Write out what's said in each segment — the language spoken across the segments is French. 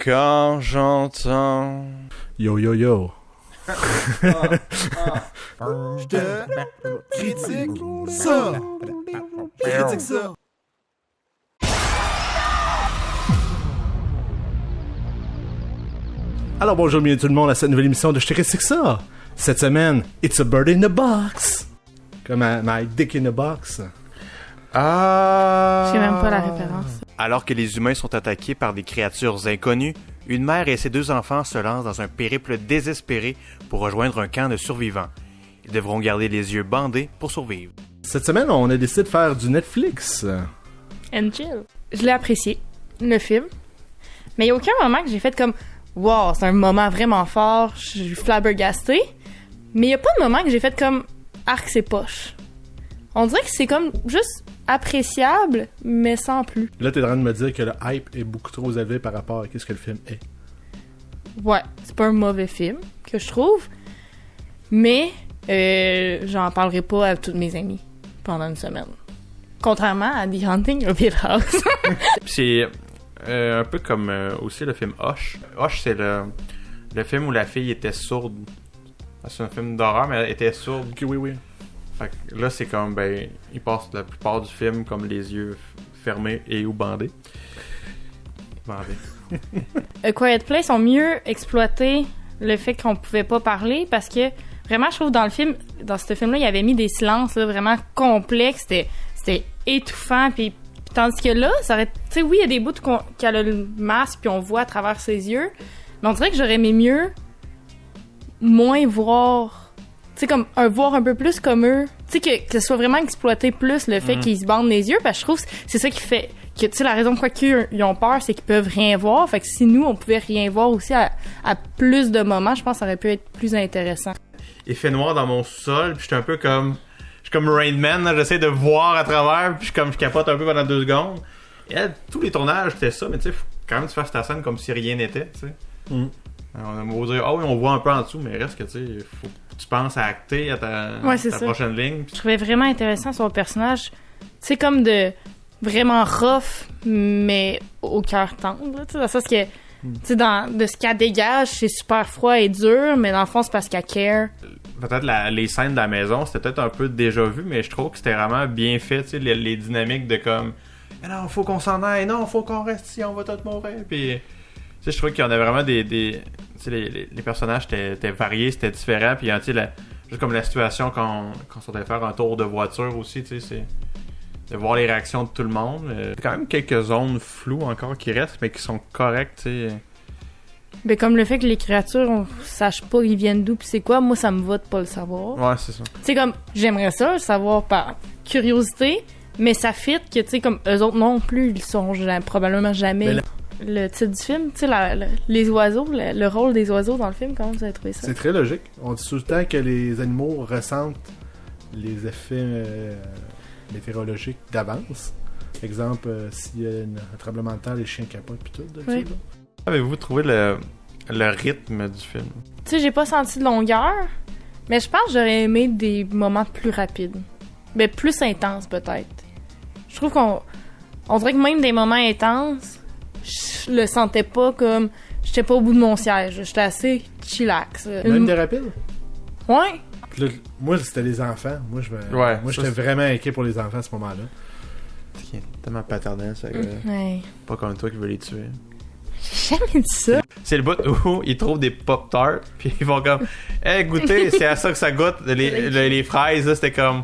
Quand j'entends... Yo yo yo. Je te critique ça. Critique ça. Alors bonjour, bienvenue tout le monde à cette nouvelle émission de Je te critique ça. Cette semaine, It's a Bird in a Box. Comme My Dick in a Box. Ah... Je sais même pas la référence. Alors que les humains sont attaqués par des créatures inconnues, une mère et ses deux enfants se lancent dans un périple désespéré pour rejoindre un camp de survivants. Ils devront garder les yeux bandés pour survivre. Cette semaine, on a décidé de faire du Netflix. And chill. Je l'ai apprécié, le film. Mais il n'y a aucun moment que j'ai fait comme « Wow, c'est un moment vraiment fort, je suis flabbergastée. » Mais il n'y a pas de moment que j'ai fait comme « Arc, c'est poche. » On dirait que c'est comme juste appréciable, mais sans plus. Là, t'es en train de me dire que le hype est beaucoup trop élevé par rapport à ce que le film est. Ouais, c'est pas un mauvais film, que je trouve. Mais j'en parlerai pas à tous mes amis pendant une semaine. Contrairement à The Haunting of Hill House. C'est un peu comme aussi le film Hush. Hush, c'est le film où la fille était sourde. C'est un film d'horreur, mais elle était sourde. Ok, oui. Fait que là, c'est comme, il passe la plupart du film comme les yeux fermés et ou bandés. A Quiet Place ont mieux exploité le fait qu'on pouvait pas parler parce que vraiment, je trouve dans ce film-là, il avait mis des silences là, vraiment complexes. C'était étouffant. Puis tandis que là, ça aurait, tu sais, oui, il y a des bouts qu'elle a le masque puis on voit à travers ses yeux, mais on dirait que j'aurais aimé mieux moins voir. Tu sais, comme voir un peu plus comme eux. Tu sais, que ce soit vraiment exploité plus le fait qu'ils se bandent les yeux, parce que je trouve que c'est ça qui fait que, tu sais, la raison pourquoi ils ont peur, c'est qu'ils peuvent rien voir. Fait que si nous, on pouvait rien voir aussi à plus de moments, je pense que ça aurait pu être plus intéressant. Il fait noir dans mon sol, puis j'étais un peu comme... Je suis comme Rain Man, là, j'essaie de voir à travers, puis je capote un peu pendant 2 secondes. Et là, tous les tournages, c'était ça, mais tu sais, faut quand même que tu fasses ta scène comme si rien n'était, tu sais. On a beau dire, oui, on voit un peu en dessous, mais reste que, tu sais, faut que tu penses à acter à ta prochaine ligne. Je trouvais vraiment intéressant son personnage. C'est comme de vraiment rough, mais au cœur tendre, tu sais, dans le sens que, tu sais, de ce qu'elle dégage, c'est super froid et dur, mais dans le fond, c'est parce qu'elle care. Peut-être les scènes de la maison, c'était peut-être un peu déjà vu, mais je trouve que c'était vraiment bien fait, tu sais, les dynamiques de comme, non, faut qu'on s'en aille, non, faut qu'on reste ici, on va tous mourir, puis... Tu sais, je trouvais qu'il y en avait vraiment des tu sais, les personnages étaient variés, c'était différent, puis tu sais, juste comme la situation quand on allait faire un tour de voiture aussi, tu sais, c'est de voir les réactions de tout le monde. Il y a quand même quelques zones floues encore qui restent, mais qui sont correctes, tu sais. Ben, comme le fait que les créatures, on sache pas ils viennent d'où pis c'est quoi, moi ça me va de pas le savoir. Ouais, c'est ça. Tu sais, comme, j'aimerais ça, le savoir par curiosité, mais ça fit que, tu sais, comme eux autres non plus, ils sont probablement jamais... Le titre du film, tu sais, les oiseaux, le rôle des oiseaux dans le film, comment vous avez trouvé ça? C'est très logique. On dit tout le temps que les animaux ressentent les effets météorologiques d'avance. Exemple, s'il y a un tremblement de terre, les chiens capotent pis tout. Oui. Avez-vous trouvé le rythme du film? Tu sais, j'ai pas senti de longueur, mais je pense que j'aurais aimé des moments plus rapides. Mais plus intenses, peut-être. Je trouve on dirait que même des moments intenses, je le sentais pas comme... J'étais pas au bout de mon siège. J'étais assez chillax. Même des rapides? Ouais. Là, moi, c'était les enfants. Moi, j'étais vraiment inquiet pour les enfants à ce moment-là. C'est tellement paternel, ça. Ouais. Pas comme toi qui veux les tuer. J'ai jamais dit ça. C'est le bout où ils trouvent des Pop-Tarts, puis ils vont comme « Hey, goûtez, c'est à ça que ça goûte. » Les fraises, là, c'était comme...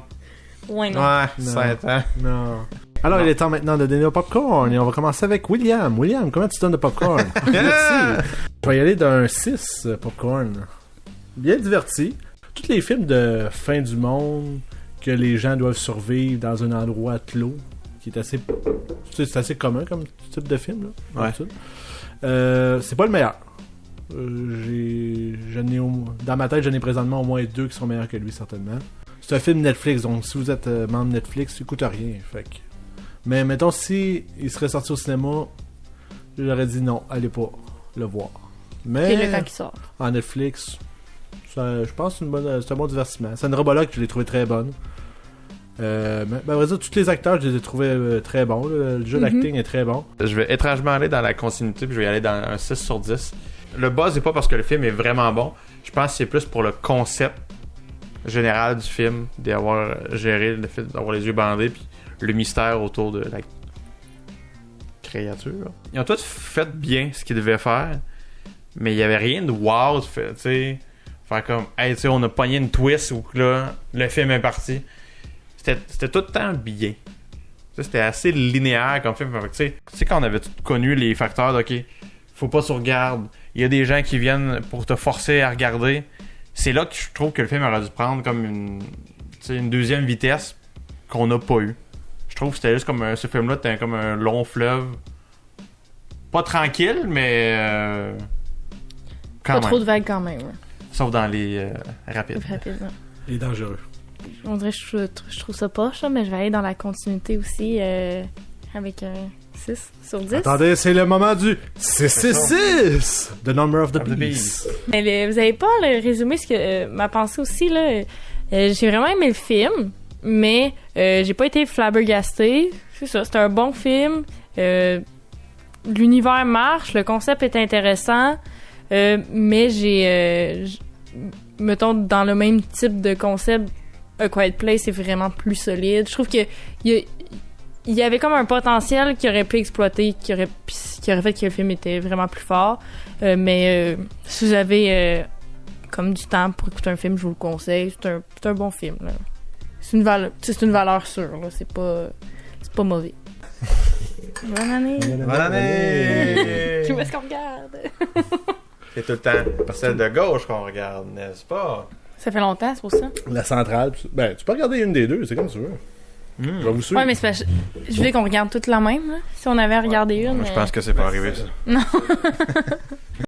Ouais, non. Ouais, Non. ça attend. Non. Alors, il est temps maintenant de donner le popcorn et on va commencer avec William. William, comment tu donnes le popcorn? Merci. Je vais y aller d'un 6 popcorn. Bien diverti. Tous les films de fin du monde que les gens doivent survivre dans un endroit clos, qui est assez... C'est assez commun comme type de film, là. Ouais. C'est pas le meilleur. Dans ma tête, j'en ai présentement au moins 2 qui sont meilleurs que lui, certainement. C'est un film Netflix, donc si vous êtes membre Netflix, il coûte rien. Fait que... Mais mettons, si il serait sorti au cinéma, j'aurais dit non, allez pas le voir. Mais C'est le temps qui sort. En Netflix, ça, je pense que c'est un bon divertissement. Sandra Bullock, je l'ai trouvé très bonne. Mais à vrai dire, tous les acteurs, je les ai trouvés très bons. Le jeu d'acting est très bon. Je vais étrangement aller dans la continuité, puis je vais y aller dans un 6 sur 10. Le buzz n'est pas parce que le film est vraiment bon. Je pense que c'est plus pour le concept général du film, d'avoir géré le fait d'avoir les yeux bandés, puis le mystère autour de la créature. Ils ont tous fait bien ce qu'ils devaient faire, mais il y avait rien de wow, tu sais. Faire comme, hey, tu sais, on a pogné une twist où là, le film est parti. C'était tout le temps bien. C'était assez linéaire comme film. Tu sais, quand on avait tout connu les facteurs de, OK, faut pas que tu regardes. Il y a des gens qui viennent pour te forcer à regarder. C'est là que je trouve que le film aurait dû prendre comme une deuxième vitesse qu'on n'a pas eu. Je trouve que c'était juste comme ce film-là, c'était comme un long fleuve. Pas tranquille, mais quand Pas même. trop de vagues quand même. Ouais. Sauf dans les rapides. Rapidement. Et dangereux. On dirait que je trouve ça poche, là, mais je vais aller dans la continuité aussi avec un 6 sur 10. Attendez, c'est le moment du 666! The Number of the Beast. Mais vous avez pas le résumé ce que ma pensée aussi là. J'ai vraiment aimé le film, mais j'ai pas été flabbergastée. C'est ça, c'est un bon film. L'univers marche, le concept est intéressant, mais mettons dans le même type de concept, A Quiet Place est vraiment plus solide. Je trouve que il y avait comme un potentiel qui aurait pu exploiter, qui aurait fait que le film était vraiment plus fort. Mais si vous avez comme du temps pour écouter un film, je vous le conseille. C'est un bon film. Là. C'est une valeur sûre. Là. C'est pas mauvais. Bonne année! Bonne année! Où est-ce qu'on regarde? C'est tout le temps celle de gauche qu'on regarde, n'est-ce pas? Ça fait longtemps, c'est pour ça. La centrale. Ben, tu peux regarder une des deux, c'est comme tu veux. Je vais vous suivre. Ouais, mais c'est pas... Je voulais qu'on regarde toutes la même, là. Si on avait regardé une. Je pense que c'est pas arrivé, ça. Non.